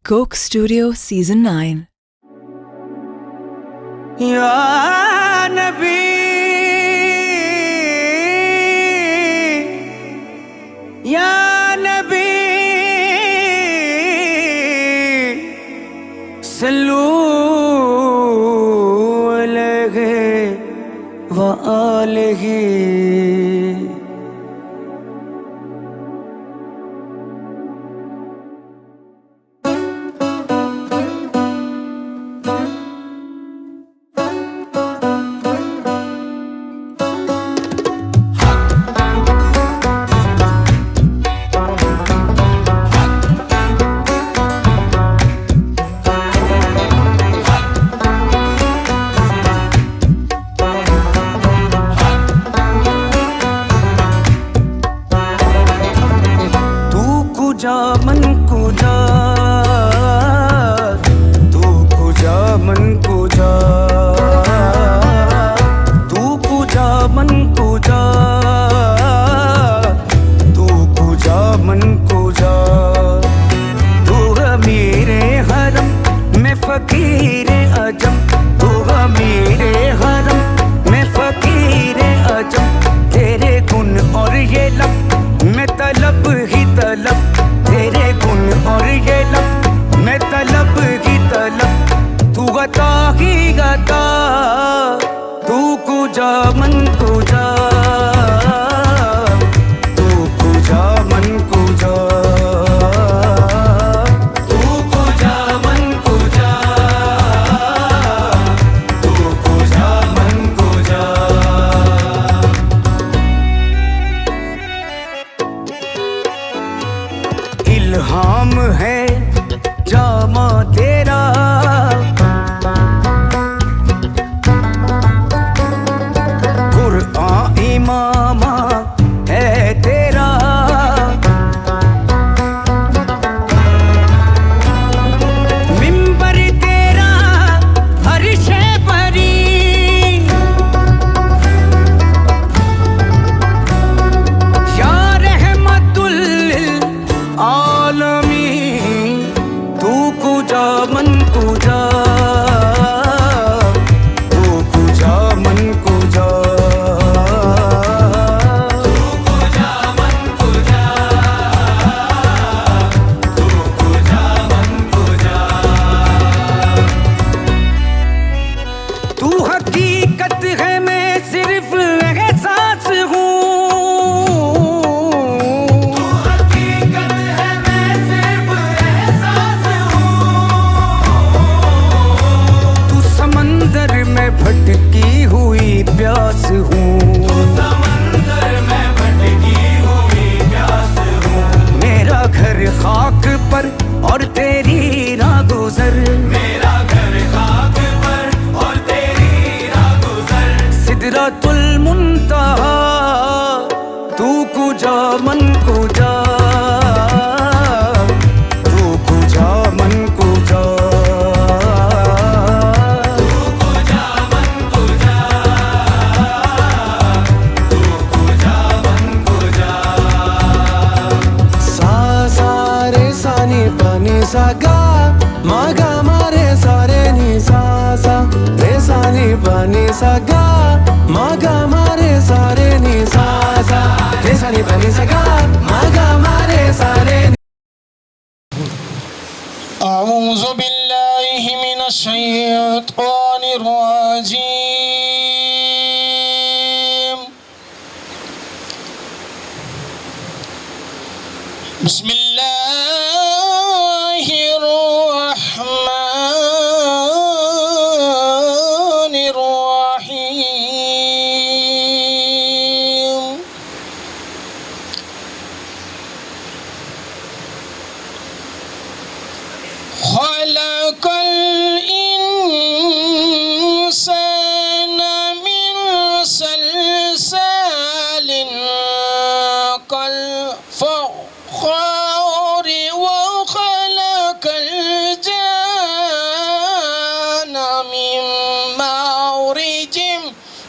Coke Studio Season 9. या नबी या नबी सल्लू अलैहि व आलिहि। कुजा मन कुजा तू कुजा मन कुजा तू कुजा मन कुजा तू कुजा मन कुजा। तू मेरे हरम में फकीर अजम, तू मेरे हरम में फकीर अजम। तेरे गुण और ये लब में तलब ही तलब, तेरे गुण और ये लब मैं तलब की तलब। तू गता ही गता तू कुजा मन कुजा तू कुजा मन कुजा तू कुजा मन कुजा तू कुजा मन कुजा। इल्हाम है जामा तेरा, कुरआन इमामा है तेरा। मिंबर तेरा अर्शे परी, या रहमतुल आलमी। तू कुजा मन कुजा तू कुजा मन कुजा तू कुजा मन कुजा तू कुजा मन कुजा। तू हकीकत है मैं सिर्फ एहसास हूँ, भटकी हुई प्यास हूँ, समंदर में भटकी हुई प्यास हूँ। मेरा घर खाक पर और तेरी राह गुजर, मेरा घर खाक पर और तेरी राह गुजर। सिदरतुल मुंतहा तू कुजा मन कुजा तू कुजा मन कुजा। सागा मागा मारे सारे नी सा सा रे सानी पानी सागा मागा मारे सारे नी सा सा रे सानी पानी सागा मागा मारे सारे। अऊज़ु बिल्लाहि मिनश शैतानिर रजीम। बिस्मिल्लाह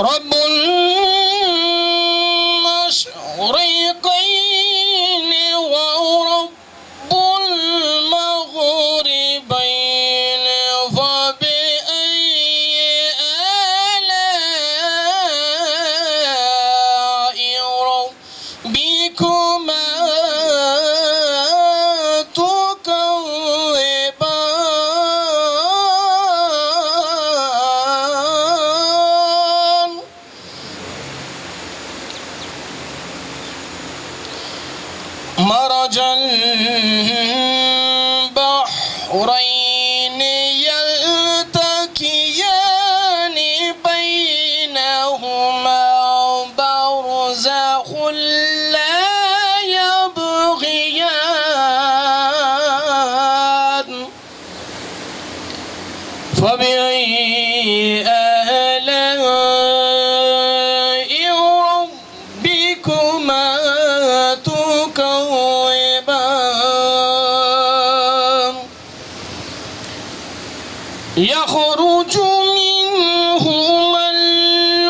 रब्बुल मशरिक़ैन व रब्बुल मग़रिबैन फ़बिअय्यि आलाइ रब्बिकुमा तुकज़्ज़िबान। मरजल बहरैन यल्तक़ियान बैनहुमा बरज़ख़ुन ला यबग़ियान। फ़बिअय्यि आलाइ रब्बिकुमा तुकज़्ज़िबान। यख़रुजु मिनहुमा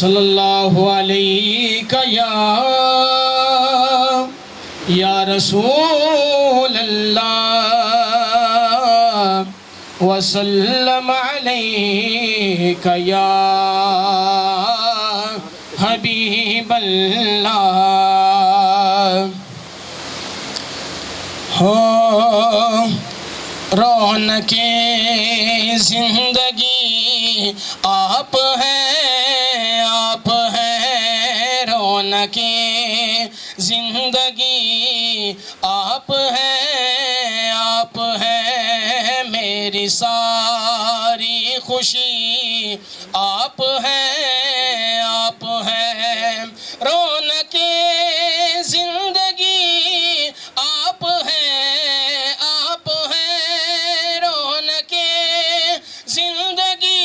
सल्लल्लाहु अलैका या रसूल अल्लाह वसल्लम अलैका या हबीब अल्लाह। हो रौनके जिंदगी आप हैं, आप हैं रौनके जिंदगी आप हैं, आप हैं मेरी सारी खुशी आप हैं, आप हैं रौनके जिंदगी आप हैं, आप हैं रौनके जिंदगी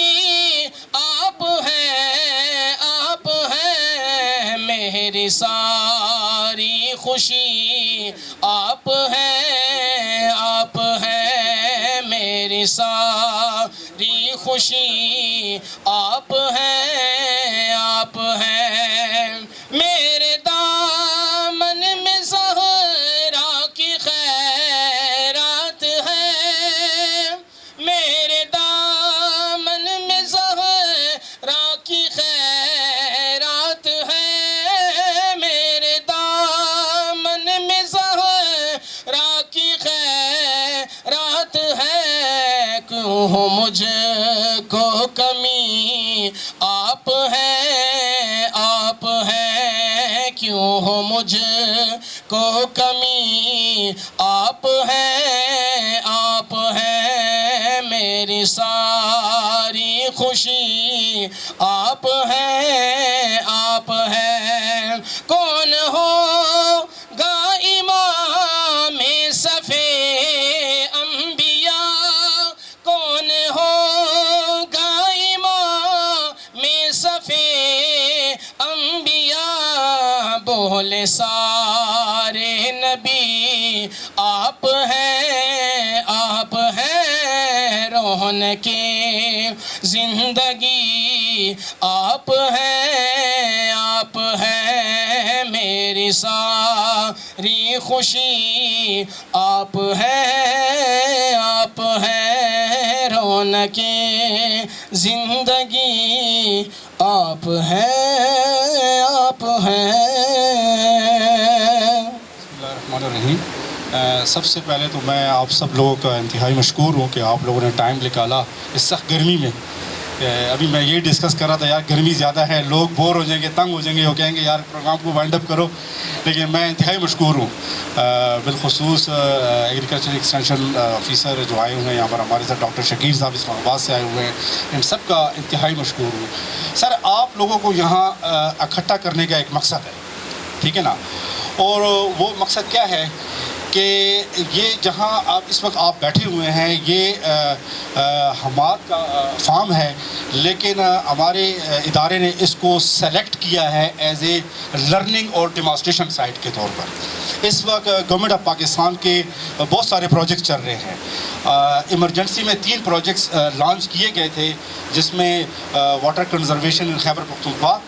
आप हैं, आप हैं मेरी सारी खुशी आप हैं, आप हैं मेरी सारी खुशी आप हैं, आप हैं मेरे दामन में ज़हरा की खैरात है, मेरे दामन में ज़हरा की खैरात है, मेरे दामन में ज़हरा की खैरात है। क्यों हो मुझको कमी आप हैं, आप हैं क्यों हो मुझको कमी आप हैं, आप हैं मेरी सारी खुशी आप हैं, आप हैं। कौन होगा इमाम सफ़े अंबिया, कौन होगा इमाम सफ़े अंबिया। बोले सारे नबी आप हैं, आप हैं रौनके जिंदगी आप हैं, आप हैं मेरी सारी खुशी आप हैं, आप हैं रौनके जिंदगी आप हैं, आप हैं। बिस्मिल्लाहिर्रहमानिर्रहीम। सबसे पहले तो मैं आप सब लोगों का इंतहाई मशकूर हूँ कि आप लोगों ने टाइम निकाला इस सख्त गर्मी में। अभी मैं ये डिस्कस कर रहा था यार गर्मी ज़्यादा है, लोग बोर हो जाएंगे, तंग हो जाएंगे, वो कहेंगे यार प्रोग्राम को वाइंड अप करो। लेकिन मैं इंतहाई मशकूर हूँ बिलखुसूस एग्रीकल्चर एक्सटेंशन ऑफिसर जो आए हुए हैं यहाँ पर हमारे साथ, डॉक्टर शकीर साहब इस्लामाबाद से आए हुए हैं, इन सब का इंतहाई मशकूर हूँ। सर आप लोगों को यहाँ इकट्ठा करने का एक मकसद है, ठीक है ना, और वो मकसद क्या है कि ये जहाँ आप इस वक्त आप बैठे हुए हैं ये हमाद का फार्म है, लेकिन हमारे इदारे ने इसको सेलेक्ट किया है एज ए लर्निंग और डिमॉन्स्ट्रेशन साइट के तौर पर। इस वक्त गवर्नमेंट ऑफ पाकिस्तान के बहुत सारे प्रोजेक्ट्स चल रहे हैं। इमरजेंसी में 3 प्रोजेक्ट्स लॉन्च किए गए थे, जिसमें water conservation in Khyber Pakhtunkhwa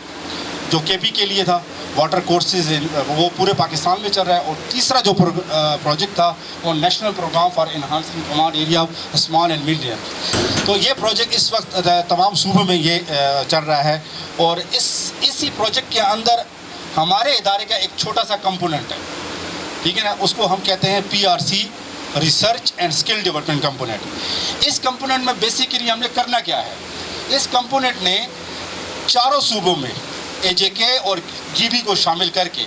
जो केपी के लिए था, वाटर कोर्सेज वो पूरे पाकिस्तान में चल रहा है, और तीसरा जो प्रोजेक्ट था वो national programme for enhancing command area of small and medium. तो ये प्रोजेक्ट इस वक्त तमाम सूबों में ये चल रहा है, और इसी प्रोजेक्ट के अंदर हमारे इदारे का एक छोटा सा कंपोनेंट है, ठीक है ना, उसको हम कहते हैं PRC, research and skill development component. इस कंपोनेंट में बेसिकली हमने करना क्या है, इस कंपोनेंट ने चारों सूबों में AJK और GB को शामिल करके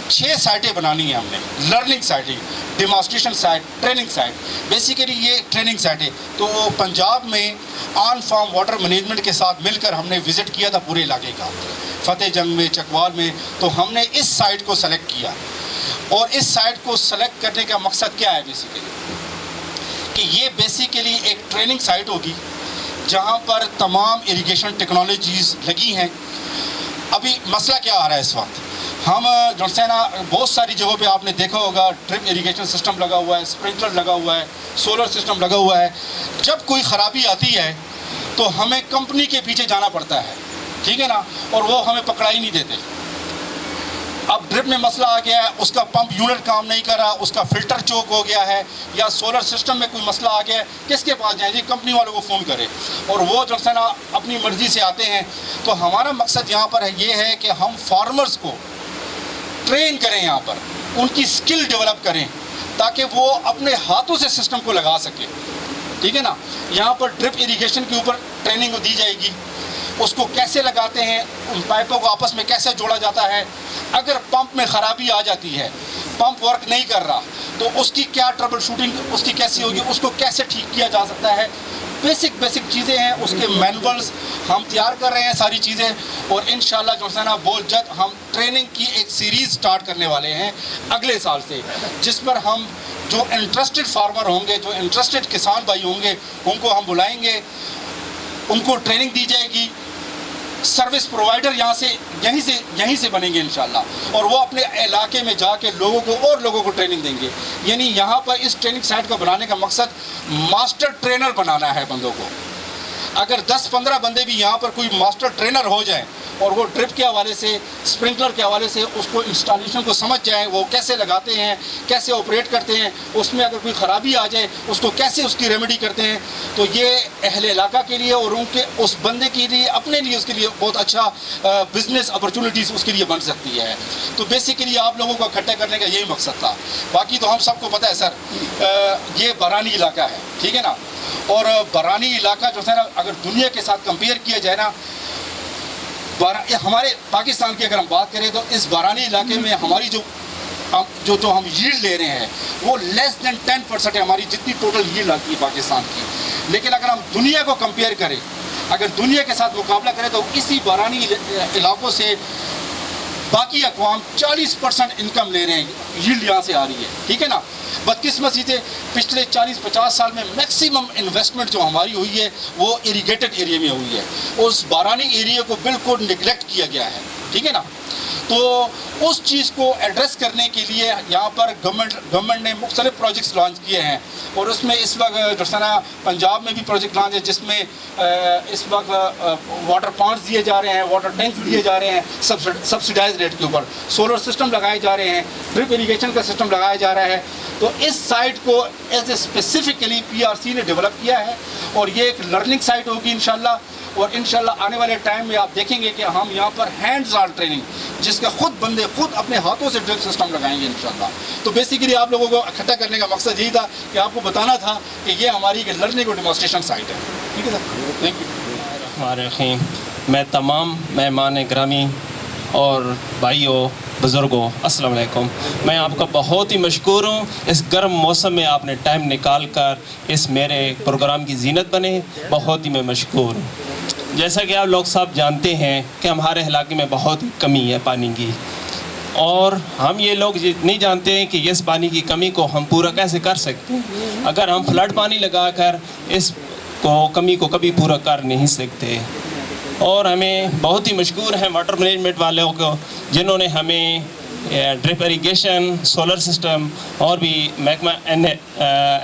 6 साइटें बनानी है हमने, लर्निंग साइटें, demonstration site, training site. Basically ये ट्रेनिंग साइटें तो पंजाब में ऑन फार्म वाटर मैनेजमेंट के साथ मिलकर हमने विज़िट किया था पूरे इलाके का, फतेह जंग में, चकवाल में, तो हमने इस साइट को सेलेक्ट किया। और इस साइट को सेलेक्ट करने का मकसद क्या है बेसिकली, कि ये बेसिकली एक ट्रेनिंग साइट होगी जहाँ पर तमाम इरिगेशन टेक्नोलॉजीज़ लगी हैं। अभी मसला क्या आ रहा है इस वक्त, हम जो है ना बहुत सारी जगहों पे आपने देखा होगा ड्रिप इरिगेशन सिस्टम लगा हुआ है, स्प्रिंकलर लगा हुआ है, सोलर सिस्टम लगा हुआ है। जब कोई ख़राबी आती है तो हमें कंपनी के पीछे जाना पड़ता है, ठीक है ना, और वो हमें पकड़ा ही नहीं देते। अब ड्रिप में मसला आ गया है, उसका पंप यूनिट काम नहीं कर रहा, उसका फिल्टर चोक हो गया है, या सोलर सिस्टम में कोई मसला आ गया है, किसके पास जाएं जी, कंपनी वालों को फ़ोन करें, और वो जो है ना अपनी मर्ज़ी से आते हैं। तो हमारा मकसद यहाँ पर ये है कि हम फार्मर्स को ट्रेन करें, यहाँ पर उनकी स्किल डेवलप करें, ताकि वो अपने हाथों से सिस्टम को लगा सकें, ठीक है ना। यहाँ पर ड्रिप इरीगेशन के ऊपर ट्रेनिंग दी जाएगी, उसको कैसे लगाते हैं, उन पाइपों को आपस में कैसे जोड़ा जाता है, अगर पंप में ख़राबी आ जाती है, पंप वर्क नहीं कर रहा, तो उसकी क्या ट्रबल शूटिंग उसकी कैसी होगी, उसको कैसे ठीक किया जा सकता है। बेसिक चीज़ें हैं, उसके मैनुअल्स हम तैयार कर रहे हैं सारी चीज़ें, और इंशाल्लाह जो है ना बहुत जल्द हम ट्रेनिंग की एक सीरीज़ स्टार्ट करने वाले हैं अगले साल से, जिस पर हम जो इंटरेस्टेड फार्मर होंगे, जो इंटरेस्टेड किसान भाई होंगे, उनको हम बुलाएंगे, उनको ट्रेनिंग दी जाएगी। सर्विस प्रोवाइडर यहीं से बनेंगे इंशाल्लाह, और वो अपने इलाके में जाके लोगों को ट्रेनिंग देंगे। यानी यहाँ पर इस ट्रेनिंग साइट को बनाने का मकसद मास्टर ट्रेनर बनाना है बंदों को। अगर 10-15 बंदे भी यहाँ पर कोई मास्टर ट्रेनर हो जाएं, और वो ड्रिप के हवाले से, स्प्रिंकलर के हवाले से उसको इंस्टॉलेशन को समझ जाएं, वो कैसे लगाते हैं, कैसे ऑपरेट करते हैं, उसमें अगर कोई ख़राबी आ जाए उसको कैसे उसकी रेमेडी करते हैं, तो ये अहले इलाका के लिए और उनके उस बंदे के लिए, अपने लिए, उसके लिए बहुत अच्छा बिजनेस अपॉर्चुनिटीज़ उसके लिए बन सकती है। तो बेसिकली आप लोगों को इकट्ठा करने का यही मकसद था। बाकी तो हम सबको पता है सर, ये बारानी इलाका है, ठीक है ना, और बारानी इलाका जो है ना अगर दुनिया के साथ कंपेयर किया जाए ना, हमारे पाकिस्तान की अगर हम बात करें तो इस बारानी इलाके में हमारी जो हम यील्ड ले रहे हैं वो लेस देन 10% है हमारी जितनी टोटल यील्ड आती है पाकिस्तान की। लेकिन अगर हम दुनिया को कंपेयर करें, अगर दुनिया के साथ मुकाबला करें, तो इसी बारानी इलाकों से बाकी अक़वाम 40% इनकम ले रहे हैं, यील्ड यहाँ से आ रही है, ठीक है ना। बदकिस्मती से पिछले 40-50 साल में मैक्सिमम इन्वेस्टमेंट जो हमारी हुई है वो इरीगेटेड एरिया में हुई है, उस बारानी एरिया को बिल्कुल निगलेक्ट किया गया है, ठीक है ना। तो उस चीज़ को एड्रेस करने के लिए यहाँ पर गवर्नमेंट ने मुख्तलिफ प्रोजेक्ट्स लॉन्च किए हैं, और उसमें इस वक्त जो है ना पंजाब में भी प्रोजेक्ट लॉन्च है, जिसमें इस वक्त वाटर पॉइंट्स दिए जा रहे हैं, वाटर टैंक्स दिए जा रहे हैं सब्सिडाइज रेट के ऊपर, सोलर सिस्टम लगाए जा रहे हैं, ड्रिप इरीगेशन का सिस्टम लगाया जा रहा है। तो इस साइट को एज ए स्पेसिफिकली पीआरसी ने डेवलप किया है और ये एक लर्निंग साइट होगी इंशाल्लाह। और इंशाल्लाह आने वाले टाइम में आप देखेंगे कि हम यहाँ पर हैंड्स ऑन ट्रेनिंग, जिसका खुद बंदे खुद अपने हाथों से ड्रिल सिस्टम लगाएंगे इंशाल्लाह। तो बेसिकली आप लोगों को इकट्ठा करने का मकसद यही था कि आपको बताना था कि ये हमारी एक लर्निंग और डेमोस्ट्रेशन साइट है। ठीक है सर, थैंक यू। मैं तमाम मेहमान ग्रामी और भाइयों बुज़ुर्गों अस्सलाम वालेकुम। मैं आपका बहुत ही मशकूर हूँ, इस गर्म मौसम में आपने टाइम निकाल कर इस मेरे प्रोग्राम की जीनत बने, बहुत ही मैं मशकूर हूँ। जैसा कि आप लोग सब जानते हैं कि हमारे इलाके में बहुत ही कमी है पानी की, और हम ये लोग नहीं जानते हैं कि इस पानी की कमी को हम पूरा कैसे कर सकते हैं। अगर हम फ्लड पानी लगाकर इस कमी को कभी पूरा कर नहीं सकते। और हमें बहुत ही मशकूर हैं वाटर मैनेजमेंट वालों को, जिन्होंने हमें ड्रिप इरिगेशन, सोलर सिस्टम और भी महकमा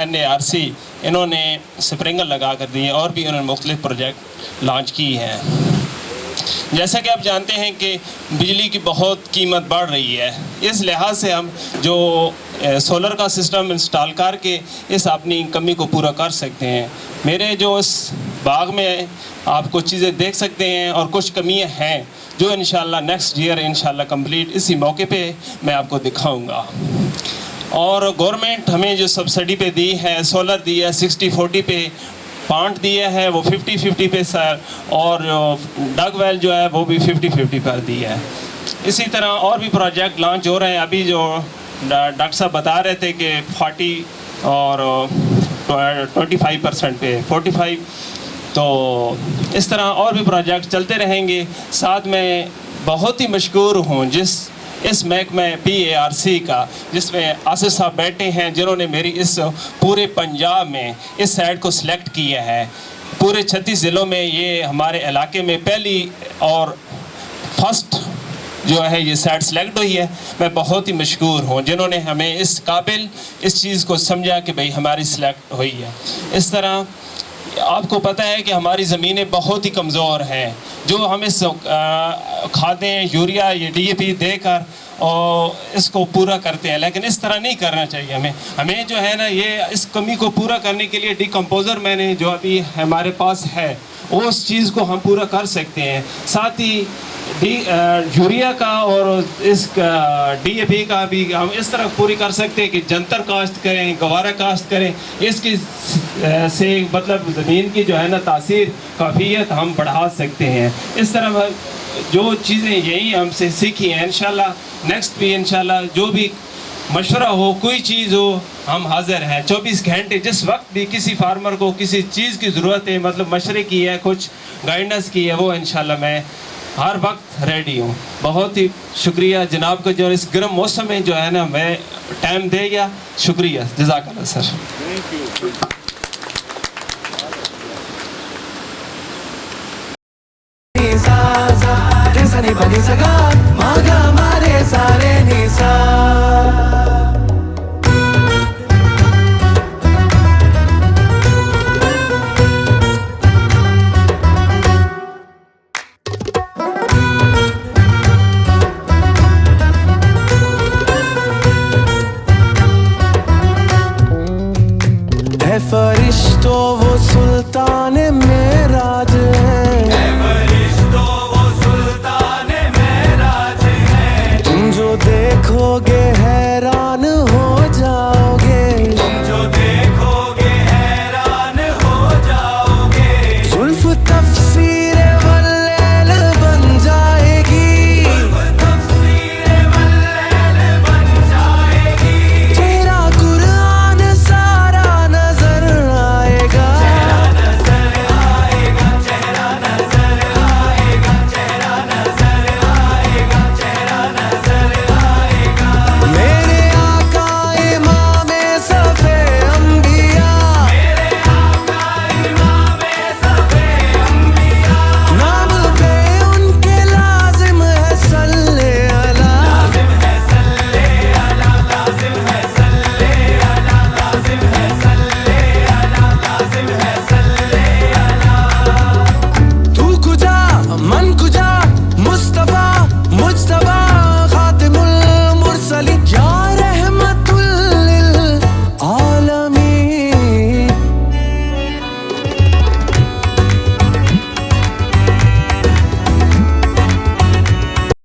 NARC इन्होंने स्प्रिंकलर लगा कर दिए और भी उन्होंने मुख्तलिफ प्रोजेक्ट लॉन्च की हैं। जैसा कि आप जानते हैं कि बिजली की बहुत कीमत बढ़ रही है, इस लिहाज से हम जो सोलर का सिस्टम इंस्टॉल करके इस अपनी कमी को पूरा कर सकते हैं। मेरे जो इस बाग में आप कुछ चीज़ें देख सकते हैं और कुछ कमियां हैं जो इंशाल्लाह नेक्स्ट ईयर इंशाल्लाह कंप्लीट इसी मौके पे मैं आपको दिखाऊंगा। और गवर्नमेंट हमें जो सब्सिडी पे दी है, सोलर दी है 60-40 पे, पांट दिया है वो 50-50 पे सर, और डग वेल जो है वो भी 50-50 पर दिया है। इसी तरह और भी प्रोजेक्ट लॉन्च हो रहे हैं। अभी जो डॉक्टर साहब बता रहे थे कि 40 और 25% पे 45, तो इस तरह और भी प्रोजेक्ट चलते रहेंगे। साथ में बहुत ही मशकूर हूँ इस महकमे PARC का, जिसमें आसिफ साहब बैठे हैं, जिन्होंने मेरी इस पूरे पंजाब में इस साइड को सिलेक्ट किया है। पूरे 36 ज़िलों में ये हमारे इलाके में पहली और फर्स्ट जो है ये साइड सेलेक्ट हुई है। मैं बहुत ही मशकूर हूँ जिन्होंने हमें इस काबिल इस चीज़ को समझा कि भाई हमारी सिलेक्ट हुई है। इस तरह आपको पता है कि हमारी ज़मीनें बहुत ही कमज़ोर हैं, जो हम इस खादें यूरिया ये DAP देकर और इसको पूरा करते हैं, लेकिन इस तरह नहीं करना चाहिए। हमें जो है ना, ये इस कमी को पूरा करने के लिए डिकम्पोज़र मैंने जो अभी हमारे पास है उस चीज़ को हम पूरा कर सकते हैं। साथ ही यूरिया का और इस DAP का भी हम इस तरह पूरी कर सकते हैं कि जंतर काश्त करें, गवारा काश्त करें। इसकी से मतलब ज़मीन की जो है ना तासीर काफ़ियत हम बढ़ा सकते हैं। इस तरह जो चीज़ें यही हमसे सीखी हैं, इंशाल्लाह नेक्स्ट भी इंशाल्लाह जो भी मशवरा हो, कोई चीज़ हो, हम हाज़िर हैं 24 घंटे। जिस वक्त भी किसी फार्मर को किसी चीज़ की ज़रूरत है, मतलब मशवरे की है, कुछ गाइडेंस की है, वो इंशाल्लाह मैं हर वक्त रेडी हूँ। बहुत ही शुक्रिया जनाब को जो इस गर्म मौसम में जो है ना मैं टाइम दे गया। शुक्रिया, जज़ाकल्लाह sir. Sa sa sa sa sa sa sa sa